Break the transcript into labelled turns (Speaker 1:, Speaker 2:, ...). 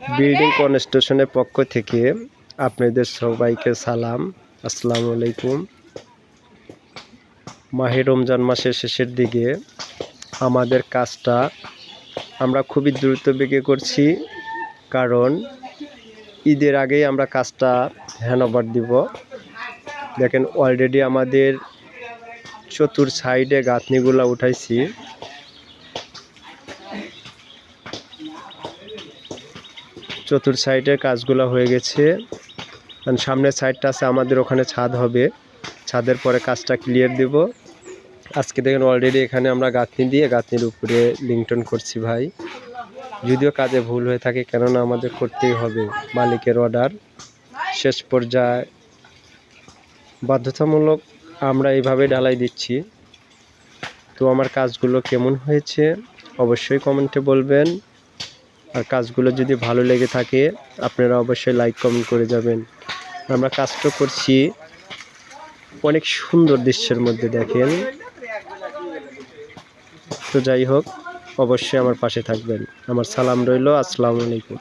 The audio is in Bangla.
Speaker 1: বিল্ডিং কনস্ট্রাকশনের পক্ষ থেকে আপনাদের সবাইকে সালাম। আসসালামু আলাইকুম। মাহে রমজান মাসের শেষের দিকে আমাদের কাজটা আমরা খুবই দ্রুত বেগে করছি, কারণ ঈদের আগেই আমরা কাজটা হ্যান্ডওভার দিব। দেখেন, অলরেডি আমাদের চতুর সাইডে গাঁথনিগুলো উঠাইছি। চতুর সাইডের কাজগুলো হয়ে গেছে। সামনের সাইডটা আছে আমাদের, ওখানে ছাদ হবে। ছাদের পরে কাজটা ক্লিয়ার দেব। আজকে দেখেন অলরেডি এখানে আমরা গাঁথনি দিয়ে গাঁথনির উপরে লিংটন করছি ভাই। যদিও কাজে ভুল হয়ে থাকে, কেননা আমাদের করতেই হবে, মালিকের অর্ডার। শেষ পর্যায়ে বাধ্যতামূলক আমরা এইভাবে ঢালাই দিচ্ছি। তো আমার কাজগুলো কেমন হয়েছে অবশ্যই কমেন্টে বলবেন। আর কাজগুলো যদি ভালো লেগে থাকে আপনারা অবশ্যই লাইক কমেন্ট করে যাবেন। আমরা কাজটা করছি অনেক সুন্দর দৃশ্যের মধ্যে, দেখেন। তো যাই হোক, অবশ্যই আমার পাশে থাকবেন। আমার সালাম রইল। আসসালামু আলাইকুম।